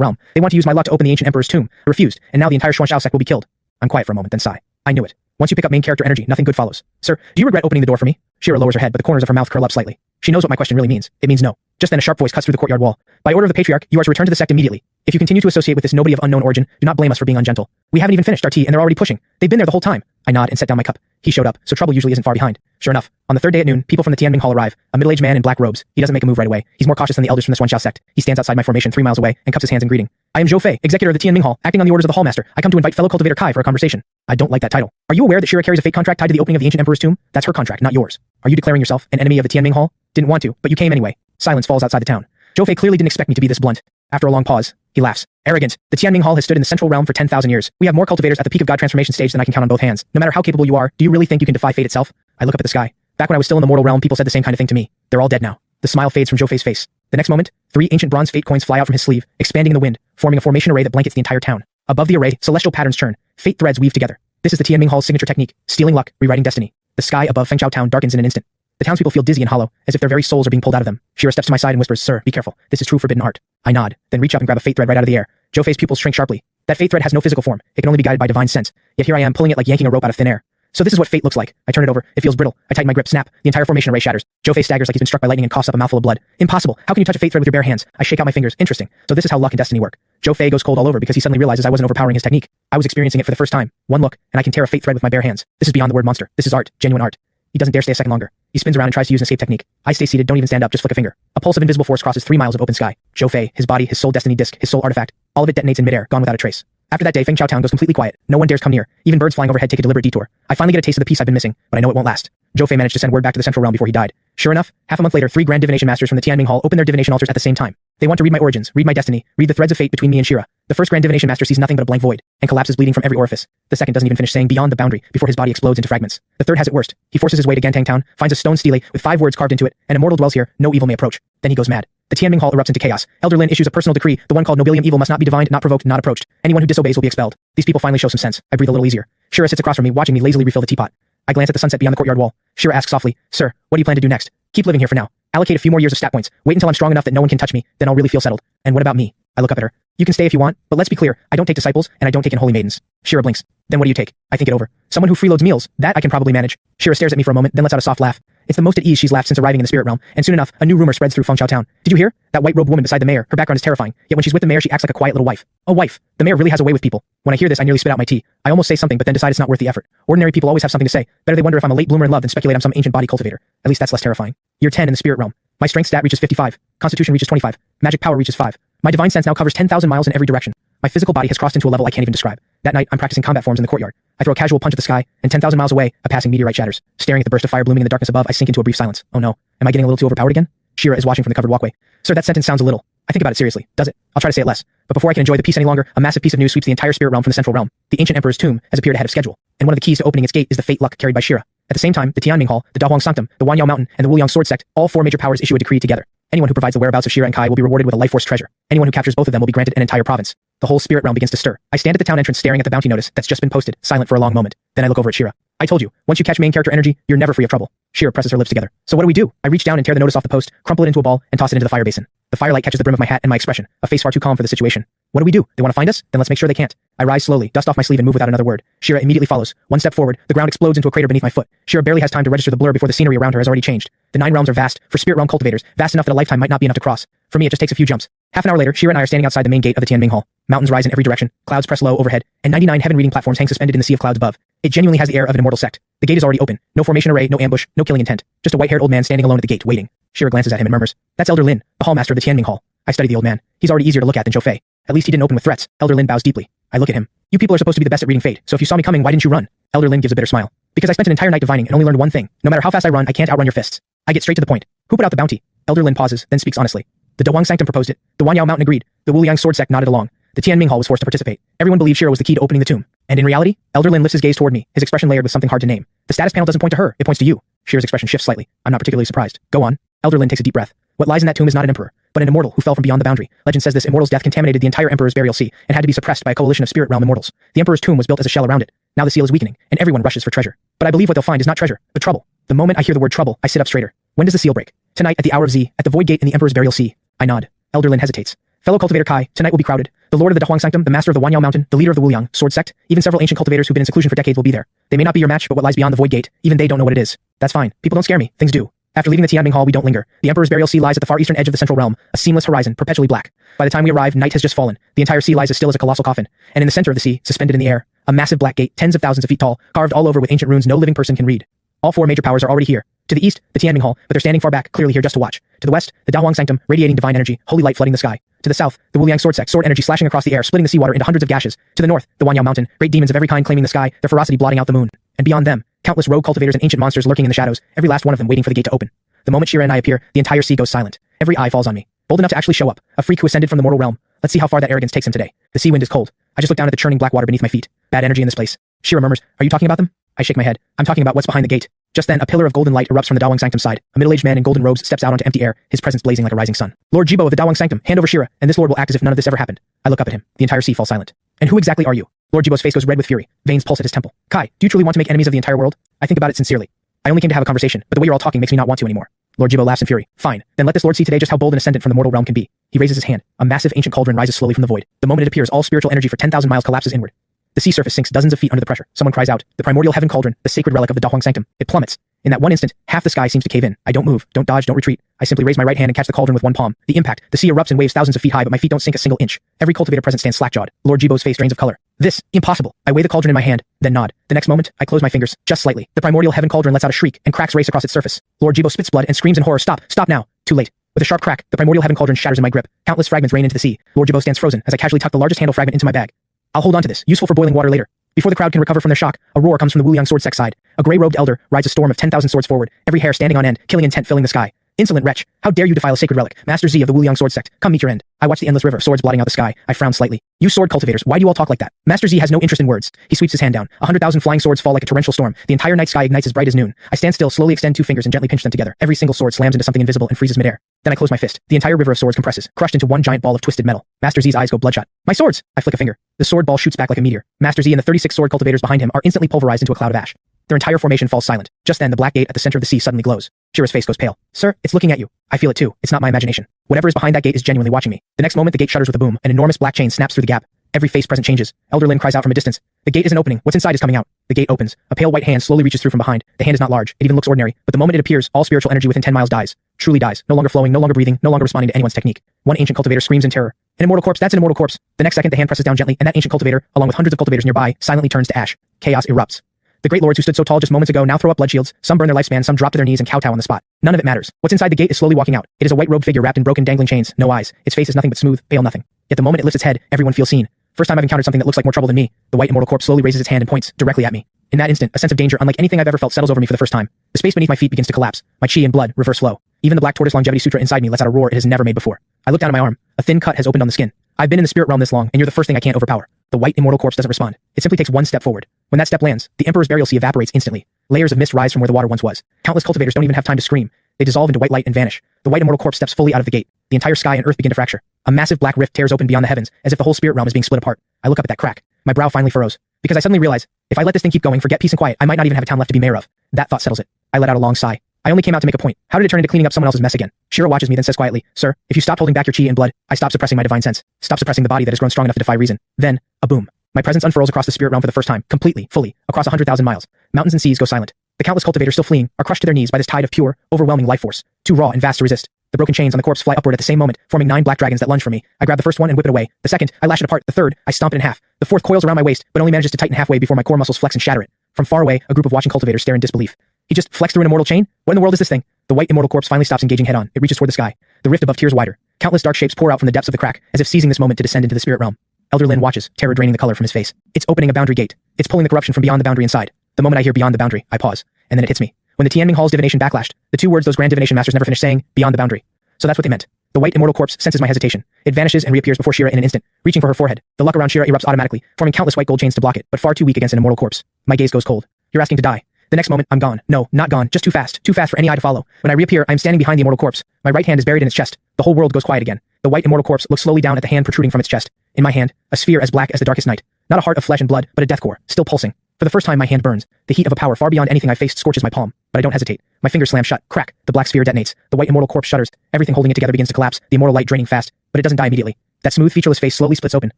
realm. They want to use my luck to open the ancient emperor's tomb. I refused, and now the entire Xianxia sect will be killed." I'm quiet for a moment, then sigh. I knew it. Once you pick up main character energy, nothing good follows. "Sir, do you regret opening the door for me?" Shira lowers her head, but the corners of her mouth curl up slightly. She knows what my question really means. It means no. Just then a sharp voice cuts through the courtyard wall. "By order of the patriarch, you are to return to the sect immediately. If you continue to associate with this nobody of unknown origin, do not blame us for being ungentle. We haven't even finished our tea and they're already pushing. They've been there the whole time." I nod and set down my cup. He showed up, so trouble usually isn't far behind. Sure enough, on the third day at noon, people from the Tianming Hall arrive. A middle-aged man in black robes. He doesn't make a move right away. He's more cautious than the elders from the Xianxia sect. He stands outside my formation 3 miles away and cups his hands in greeting. "I am Zhou Fei, executor of the Tianming Hall, acting on the orders of the Hallmaster. I come to invite fellow cultivator Kai for a conversation." I don't like that title. "Are you aware that Shira carries a fate contract tied to the opening of the ancient emperor's tomb? That's her contract, not yours. Are you declaring yourself an enemy of the Tianming Hall?" "Didn't want to, but you came anyway." Silence falls outside the town. Zhou Fei clearly didn't expect me to be this blunt. After a long pause, he laughs. "Arrogant. The Tianming Hall has stood in the central realm for 10,000 years. We have more cultivators at the peak of God transformation stage than I can count on both hands. No matter how capable you are, do you really think you can defy fate itself?" I look up at the sky. Back when I was still in the mortal realm, people said the same kind of thing to me. They're all dead now. The smile fades from Zhou Fei's face. The next moment, 3 ancient bronze fate coins fly out from his sleeve, expanding in the wind, forming a formation array that blankets the entire town. Above the array, celestial patterns churn. Fate threads weave together. This is the Tianming Hall's signature technique, stealing luck, rewriting destiny. The sky above Fengchao town darkens in an instant. The townspeople feel dizzy and hollow, as if their very souls are being pulled out of them. Shira steps to my side and whispers, "Sir, be careful. This is true forbidden art." I nod, then reach up and grab a fate thread right out of the air. Zhou Fei's pupils shrink sharply. That fate thread has no physical form. It can only be guided by divine sense. Yet here I am, pulling it like yanking a rope out of thin air. So this is what fate looks like. I turn it over. It feels brittle. I tighten my grip, snap. The entire formation array shatters. Zhou Fei staggers like he's been struck by lightning and coughs up a mouthful of blood. "Impossible. How can you touch a fate thread with your bare hands?" I shake out my fingers. Interesting. So this is how luck and destiny work. Zhou Fei goes cold all over because he suddenly realizes I wasn't overpowering his technique. I was experiencing it for the first time. One look, and I can tear a fate thread with my bare hands. This is beyond the word monster. This is art. Genuine art. He doesn't dare stay a second longer. He spins around and tries to use an escape technique. I stay seated, don't even stand up, just flick a finger. A pulse of invisible force crosses 3 miles of open sky. Zhou Fei, his body, his soul destiny disc, his soul artifact, all of it detonates in midair, gone without a trace. After that day, Fengchao town goes completely quiet. No one dares come near. Even birds flying overhead take a deliberate detour. I finally get a taste of the peace I've been missing, but I know it won't last. Zhou Fei managed to send word back to the central realm before he died. Sure enough, half a month later, 3 grand divination masters from the Tianming Hall open their divination altars at the same time. They want to read my origins, read my destiny, read the threads of fate between me and Shira. The first grand divination master sees nothing but a blank void, and collapses bleeding from every orifice. The second doesn't even finish saying beyond the boundary before his body explodes into fragments. The third has it worst. He forces his way to Gantang town, finds a stone stele with 5 words carved into it, "An immortal dwells here, no evil may approach." Then he goes mad. The Tianming Hall erupts into chaos. Elder Lin issues a personal decree, the one called Nobilium evil must not be divined, not provoked, not approached. Anyone who disobeys will be expelled. These people finally show some sense. I breathe a little easier. Shira sits across from me, watching me lazily refill the teapot. I glance at the sunset beyond the courtyard wall. Shira asks softly, "Sir, what do you plan to do next?" "Keep living here for now. Allocate a few more years of stat points. Wait until I'm strong enough that no one can touch me, then I'll really feel settled." "And what about me?" I look up at her. "You can stay if you want, but let's be clear, I don't take disciples, and I don't take in holy maidens." Shira blinks. "Then what do you take?" I think it over. "Someone who freeloads meals, that I can probably manage." Shira stares at me for a moment, then lets out a soft laugh. It's the most at ease she's laughed since arriving in the spirit realm, and soon enough, a new rumor spreads through Fengchao town. "Did you hear? That white-robed woman beside the mayor, her background is terrifying, yet when she's with the mayor she acts like a quiet little wife." "A wife. The mayor really has a way with people." When I hear this, I nearly spit out my tea. I almost say something, but then decide it's not worth the effort. Ordinary people always have something to say. Better they wonder if I'm a late bloomer in love than speculate I'm some ancient body cultivator. At least that's less terrifying. Year 10 in the spirit realm. My strength stat reaches 55. Constitution reaches 25. Magic power reaches 5. My divine sense now covers 10,000 miles in every direction. My physical body has crossed into a level I can't even describe. That night, I'm practicing combat forms in the courtyard. I throw a casual punch at the sky, and 10,000 miles away, a passing meteorite shatters. Staring at the burst of fire blooming in the darkness above, I sink into a brief silence. Oh no. Am I getting a little too overpowered again? Shira is watching from the covered walkway. "Sir, that sentence sounds a little..." I think about it seriously. Does it? I'll try to say it less. But before I can enjoy the peace any longer, a massive piece of news sweeps the entire spirit realm from the central realm. The ancient emperor's tomb has appeared ahead of schedule, and one of the keys to opening its gate is the fate luck carried by Shira. At the same time, the Tianming Hall, the Dahuang Sanctum, the Wanyao Mountain, and the Wuliang Sword Sect, all 4 major powers issue a decree together. Anyone who provides the whereabouts of Shira and Kai will be rewarded with a life force treasure. Anyone who captures both of them will be granted an entire province. The whole spirit realm begins to stir. I stand at the town entrance staring at the bounty notice that's just been posted, silent for a long moment. Then I look over at Shira. "I told you, once you catch main character energy, you're never free of trouble." Shira presses her lips together. "So what do we do?" I reach down and tear the notice off the post, crumple it into a ball, and toss it into the fire basin. The firelight catches the brim of my hat and my expression, a face far too calm for the situation. "What do we do? They want to find us? Then let's make sure they can't." I rise slowly, dust off my sleeve and move without another word. Shira immediately follows. One step forward, the ground explodes into a crater beneath my foot. Shira barely has time to register the blur before the scenery around her has already changed. The 9 realms are vast, for spirit realm cultivators, vast enough that a lifetime might not be enough to cross. For me, it just takes a few jumps. Half an hour later, Shira and I are standing outside the main gate of the Tianming Hall. Mountains rise in every direction, clouds press low overhead, and 99 heaven-reading platforms hang suspended in the sea of clouds above. It genuinely has the air of an immortal sect. The gate is already open. No formation array, no ambush, no killing intent. Just a white-haired old man standing alone at the gate, waiting. Shira glances at him and murmurs, "That's Elder Lin, the hallmaster of the Tianming Hall." I study the old man. He's already easier to look at than Zhou Fei. At least he didn't open with threats. Elder Lin bows deeply. I look at him. "You people are supposed to be the best at reading fate, so if you saw me coming, why didn't you run?" Elder Lin gives a bitter smile. "Because I spent an entire night divining and only learned one thing. No matter how fast I run, I can't outrun your fists." I get straight to the point. "Who put out the bounty?" Elder Lin pauses, then speaks honestly. "The Dahuang Sanctum proposed it. The Wanyao Mountain agreed. The Wuliang Sword Sect nodded along. The Tianming Hall was forced to participate. Everyone believed Shira was the key to opening the tomb. And in reality, Elder Lin lifts his gaze toward me, his expression layered with something hard to name. The status panel doesn't point to her, it points to you. Shira's expression shifts slightly. I'm not particularly surprised. Go on. Elder Lin takes a deep breath. What lies in that tomb is not an emperor, but an immortal who fell from beyond the boundary. Legend says this immortal's death contaminated the entire emperor's burial sea and had to be suppressed by a coalition of spirit realm immortals. The emperor's tomb was built as a shell around it. Now the seal is weakening, and everyone rushes for treasure. But I believe what they'll find is not treasure, but trouble. The moment I hear the word trouble, I sit up straighter. When does the seal break? Tonight at the hour of Z, at the void gate in the emperor's burial sea. I nod. Elder Lin hesitates. Fellow cultivator Kai, tonight will be crowded. The lord of the donghua sanctum, the master of the Wanyao mountain, the leader of the Wuliang sword sect, even several ancient cultivators who've been in seclusion for decades will be there. They may not be your match, but what lies beyond the void gate, even they don't know what it is. That's fine. People don't scare me. Things do. After leaving the Tianming Hall, we don't linger. The Emperor's burial sea lies at the far eastern edge of the central realm, a seamless horizon, perpetually black. By the time we arrive, night has just fallen. The entire sea lies as still as a colossal coffin, and in the center of the sea, suspended in the air, a massive black gate, tens of thousands of feet tall, carved all over with ancient runes no living person can read. All four major powers are already here. To the east, the Tianming Hall, but they're standing far back, clearly here just to watch. To the west, the donghua sanctum, radiating divine energy, holy light flooding the sky. To the south, the Wuliang sword sect, sword energy slashing across the air, splitting the seawater into hundreds of gashes. To the north, the Wanyao mountain, great demons of every kind claiming the sky, their ferocity blotting out the moon. And beyond them, countless rogue cultivators and ancient monsters lurking in the shadows, every last one of them waiting for the gate to open. The moment Shira and I appear, the entire sea goes silent. Every eye falls on me. Bold enough to actually show up, a freak who ascended from the mortal realm. Let's see how far that arrogance takes him today. The sea wind is cold. I just look down at the churning black water beneath my feet. Bad energy in this place. Shira murmurs, "Are you talking about them?" I shake my head. I'm talking about what's behind the gate. Just then, a pillar of golden light erupts from the donghua sanctum side. A middle-aged man in golden robes steps out onto empty air, his presence blazing like a rising sun. "Lord Jibo of the donghua sanctum, hand over Shira, and this lord will act as if none of this ever happened." I look up at him. The entire sea falls silent. "And who exactly are you?" Lord Jibo's face goes red with fury. Veins pulse at his temple. "Kai, do you truly want to make enemies of the entire world?" I think about it sincerely. I only came to have a conversation, but the way you're all talking makes me not want to anymore. Lord Jibo laughs in fury. "Fine, then let this lord see today just how bold an ascendant from the mortal realm can be." He raises his hand. A massive ancient cauldron rises slowly from the void. The moment it appears, all spiritual energy for 10,000 miles collapses inward. The sea surface sinks dozens of feet under the pressure. Someone cries out, "The primordial heaven cauldron, the sacred relic of the donghua sanctum." It plummets. In that one instant, half the sky seems to cave in. I don't move, don't dodge, don't retreat. I simply raise my right hand and catch the cauldron with one palm. The impact, the sea erupts and waves thousands of feet high, but my feet don't sink a single inch. Every cultivator present stands slack-jawed. Lord Jibo's face drains of color. "This, impossible." I weigh the cauldron in my hand, then nod. The next moment, I close my fingers, just slightly. The primordial heaven cauldron lets out a shriek, and cracks race across its surface. Lord Jibo spits blood and screams in horror, "Stop, stop now." Too late. With a sharp crack, the primordial heaven cauldron shatters in my grip. Countless fragments rain into the sea. Lord Jibo stands frozen as I casually tuck the largest handle fragment into my bag. I'll hold on to this, useful for boiling water later. Before the crowd can recover from their shock, a roar comes from the Wuliang sword sect side. A grey-robed elder rides a storm of 10,000 swords forward, every hair standing on end, killing intent filling the sky. "Insolent wretch, how dare you defile a sacred relic? Master Z of the Wuliang sword sect, come meet your end." I watch the endless river, swords blotting out the sky. I frown slightly. "You sword cultivators, why do you all talk like that?" Master Z has no interest in words. He sweeps his hand down. 100,000 flying swords fall like a torrential storm. The entire night sky ignites as bright as noon. I stand still, slowly extend two fingers and gently pinch them together. Every single sword slams into something invisible and freezes midair. Then I close my fist. The entire river of swords compresses, crushed into one giant ball of twisted metal. Master Z's eyes go bloodshot. "My swords!" I flick a finger. The sword ball shoots back like a meteor. Master Z and the 36 sword cultivators behind him are instantly pulverized into a cloud of ash. Their entire formation falls silent. Just then, the black gate at the center of the sea suddenly glows. Shira's face goes pale. "Sir, it's looking at you." I feel it too. It's not my imagination. Whatever is behind that gate is genuinely watching me. The next moment, the gate shudders with a boom. An enormous black chain snaps through the gap. Every face present changes. Elder Lin cries out from a distance. "The gate isn't opening. What's inside is coming out." The gate opens. A pale white hand slowly reaches through from behind. The hand is not large. It even looks ordinary. But the moment it appears, all spiritual energy within 10 miles dies. Truly dies. No longer flowing, no longer breathing, no longer responding to anyone's technique. One ancient cultivator screams in terror. "An immortal corpse, that's an immortal corpse." The next second, the hand presses down gently, and that ancient cultivator, along with hundreds of cultivators nearby, silently turns to ash. Chaos erupts. The great lords who stood so tall just moments ago now throw up blood shields. Some burn their lifespan, some drop to their knees and kowtow on the spot. None of it matters. What's inside the gate is slowly walking out. It is a white-robed figure wrapped in broken dangling chains, no eyes. Its face is nothing but smooth, pale nothing. Yet the moment it lifts its head, everyone feels seen. First time I've encountered something that looks like more trouble than me. The white immortal corpse slowly raises its hand and points directly at me. In that instant, a sense of danger unlike anything I've ever felt settles over me for the first time. The space beneath my feet begins to collapse. My chi and blood reverse flow. Even the black tortoise longevity sutra inside me lets out a roar it has never made before. I look down at my arm. A thin cut has opened on the skin. I've been in the spirit realm this long, and you're the first thing I can't overpower. The white immortal corpse doesn't respond. It simply takes one step forward. When that step lands, the Emperor's burial sea evaporates instantly. Layers of mist rise from where the water once was. Countless cultivators don't even have time to scream. They dissolve into white light and vanish. The white immortal corpse steps fully out of the gate. The entire sky and earth begin to fracture. A massive black rift tears open beyond the heavens, as if the whole spirit realm is being split apart. I look up at that crack. My brow finally furrows. Because I suddenly realize, if I let this thing keep going, forget peace and quiet, I might not even have a town left to be mayor of. That thought settles it. I let out a long sigh. I only came out to make a point. How did it turn into cleaning up someone else's mess again? Shira watches me, then says quietly, "Sir, if you stopped holding back your chi and blood, I stop suppressing my divine sense. Stop suppressing the body that has grown strong enough to defy reason." Then, a boom. My presence unfurls across the spirit realm for the first time, completely, fully, across 100,000 miles. Mountains and seas go silent. The countless cultivators still fleeing are crushed to their knees by this tide of pure, overwhelming life force, too raw and vast to resist. The broken chains on the corpse fly upward at the same moment, forming 9 black dragons that lunge for me. I grab the first one and whip it away. The second, I lash it apart. The third, I stomp it in half. The fourth coils around my waist, but only manages to tighten halfway before my core muscles flex and shatter it. From far away, a group of watching cultivators stare in disbelief. He just flexed through an immortal chain? What in the world is this thing? The white immortal corpse finally stops engaging head-on. It reaches toward the sky. The rift above tears wider. Countless dark shapes pour out from the depths of the crack, as if seizing this moment to descend into the spirit realm. Elder Lin watches, terror draining the color from his face. It's opening a boundary gate. It's pulling the corruption from beyond the boundary inside. The moment I hear beyond the boundary, I pause. And then it hits me. When the Tianming Hall's divination backlashed, the two words those grand divination masters never finished saying, beyond the boundary. So that's what they meant. The white immortal corpse senses my hesitation. It vanishes and reappears before Shira in an instant, reaching for her forehead. The luck around Shira erupts automatically, forming countless white gold chains to block it, but far too weak against an immortal corpse. My gaze goes cold. You're asking to die. The next moment, I'm gone. No, not gone, just too fast for any eye to follow. When I reappear, I'm standing behind the immortal corpse. My right hand is buried in its chest. The whole world goes quiet again. The white immortal corpse looks slowly down at the hand protruding from its chest. In my hand, a sphere as black as the darkest night. Not a heart of flesh and blood, but a death core, still pulsing. For the first time, my hand burns. The heat of a power far beyond anything I faced scorches my palm, but I don't hesitate. My fingers slam shut. Crack. The black sphere detonates. The white immortal corpse shudders. Everything holding it together begins to collapse, the immortal light draining fast, but it doesn't die immediately. That smooth, featureless face slowly splits open,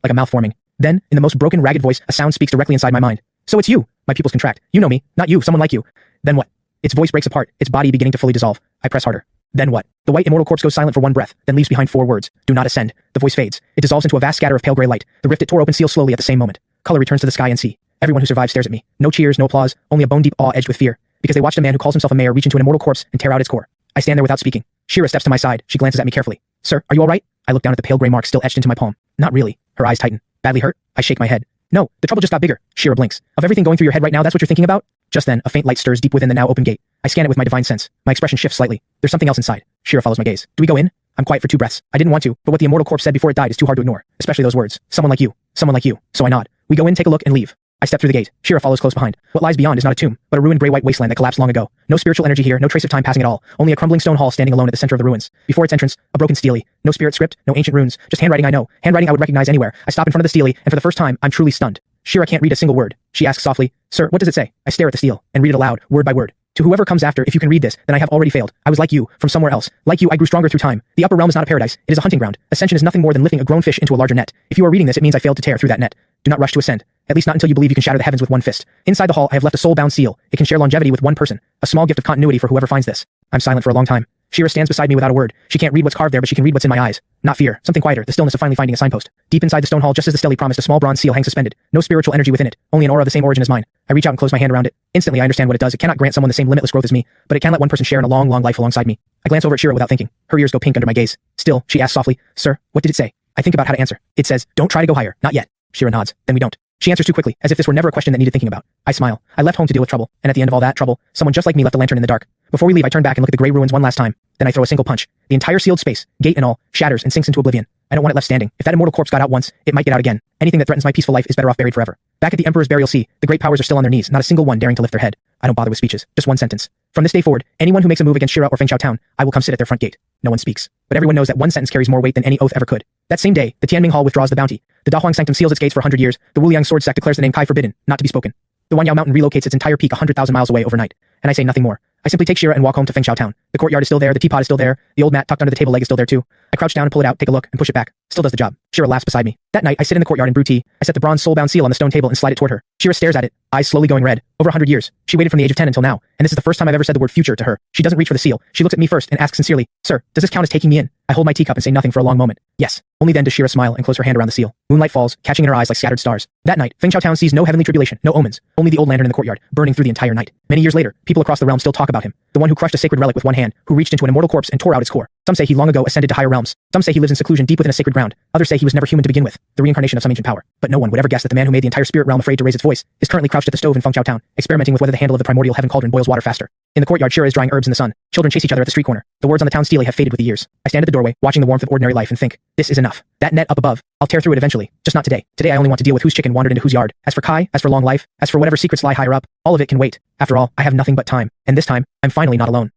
like a mouth forming. Then, in the most broken, ragged voice, a sound speaks directly inside my mind. So it's you. My pupils contract. You know me. Not you. Someone like you. Then what? Its voice breaks apart, its body beginning to fully dissolve. I press harder. Then what? The white immortal corpse goes silent for one breath, then leaves behind 4 words. Do not ascend. The voice fades. It dissolves into a vast scatter of pale gray light. The rift it tore open seals slowly at the same moment. Color returns to the sky and sea. Everyone who survives stares at me. No cheers, no applause, only a bone-deep awe edged with fear, because they watched a man who calls himself a mayor reach into an immortal corpse and tear out its core. I stand there without speaking. Shira steps to my side. She glances at me carefully. Sir, are you all right? I look down at the pale gray mark still etched into my palm. Not really. Her eyes tighten. Badly hurt? I shake my head. No, the trouble just got bigger. Shira blinks. Of everything going through your head right now, that's what you're thinking about? Just then, a faint light stirs deep within the now open gate. I scan it with my divine sense. My expression shifts slightly. There's something else inside. Shira follows my gaze. Do we go in? I'm quiet for 2 breaths. I didn't want to, but what the immortal corpse said before it died is too hard to ignore, especially those words. Someone like you. Someone like you. So I nod. We go in, take a look, and leave. I step through the gate. Shira follows close behind. What lies beyond is not a tomb, but a ruined gray-white wasteland that collapsed long ago. No spiritual energy here, no trace of time passing at all. Only a crumbling stone hall standing alone at the center of the ruins. Before its entrance, a broken stele. No spirit script, no ancient runes, just handwriting I know. Handwriting I would recognize anywhere. I stop in front of the stele, and for the first time, I'm truly stunned. Shira can't read a single word. She asks softly, Sir, what does it say? I stare at the stele, and read it aloud, word by word. To whoever comes after, if you can read this, then I have already failed. I was like you, from somewhere else. Like you, I grew stronger through time. The upper realm is not a paradise. It is a hunting ground. Ascension is nothing more than lifting a grown fish into a larger net. If you are reading this, it means I failed to tear through that net. Do not rush to ascend. At least not until you believe you can shatter the heavens with one fist. Inside the hall, I have left a soul-bound seal. It can share longevity with one person. A small gift of continuity for whoever finds this. I'm silent for a long time. Shira stands beside me without a word. She can't read what's carved there, but she can read what's in my eyes. Not fear. Something quieter. The stillness of finally finding a signpost. Deep inside the stone hall, just as the stele promised, a small bronze seal hangs suspended. No spiritual energy within it. Only an aura of the same origin as mine. I reach out and close my hand around it. Instantly, I understand what it does. It cannot grant someone the same limitless growth as me, but it can let one person share in a long, long life alongside me. I glance over at Shira without thinking. Her ears go pink under my gaze. Still, she asks softly, Sir, what did it say? I think about how to answer. It says, don't try to go higher. Not yet. Shira nods. Then we don't. She answers too quickly, as if this were never a question that needed thinking about. I smile. I left home to deal with trouble, and at the end of all that trouble, someone just like me left a lantern in the dark. Before we leave, I turn back and look at the gray ruins one last time. Then I throw a single punch. The entire sealed space, gate and all, shatters and sinks into oblivion. I don't want it left standing. If that immortal corpse got out once, it might get out again. Anything that threatens my peaceful life is better off buried forever. Back at the Emperor's burial sea, the great powers are still on their knees, not a single one daring to lift their head. I don't bother with speeches. Just one sentence. From this day forward, anyone who makes a move against Shira or Fengxiao Town, I will come sit at their front gate. No one speaks. But everyone knows that one sentence carries more weight than any oath ever could. That same day, the Tianming Hall withdraws the bounty. The Dahuang Sanctum seals its gates for 100 years. The Wuliang Sword Sect declares the name Kai forbidden, not to be spoken. The Wanyao Mountain relocates its entire peak 100,000 miles away overnight. And I say nothing more. I simply take Shira and walk home to Fengxiao Town. The courtyard is still there, the teapot is still there, the old mat tucked under the table leg is still there too. I crouch down and pull it out, take a look, and push it back. Still does the job. Shira laughs beside me. That night, I sit in the courtyard and brew tea. I set the bronze soul-bound seal on the stone table and slide it toward her. Shira stares at it, eyes slowly going red. Over 100 years. She waited from the age of 10 until now, and this is the first time I've ever said the word future to her. She doesn't reach for the seal. She looks at me first and asks sincerely, Sir, does this count as taking me in? I hold my teacup and say nothing for a long moment. Yes. Only then does Shira smile and close her hand around the seal. Moonlight falls, catching in her eyes like scattered stars. That night, Fengxiao Town sees no heavenly tribulation, no omens, only the old lantern in the courtyard, burning through the entire night. Many years later, people across the realm still talk about him. The one who crushed a sacred relic with one hand, who reached into an immortal corpse and tore out its core. Some say he long ago ascended to higher realms. Some say he lives in seclusion deep within a sacred ground. Others say he was never human to begin with, the reincarnation of some ancient power. But no one would ever guess that the man who made the entire spirit realm afraid to raise its voice is currently crouched at the stove in Fengxiao Town, experimenting with whether the handle of the primordial heaven cauldron boils water faster. In the courtyard, Shira is drying herbs in the sun. Children chase each other at the street corner. The words on the town stele have faded with the years. I stand at the doorway, watching the warmth of ordinary life and think, this is enough. That net up above, I'll tear through it eventually. Just not today. Today I only want to deal with whose chicken wandered into whose yard. As for Kai, as for long life, as for whatever secrets lie higher up, all of it can wait. After all, I have nothing but time. And this time, I'm finally not alone.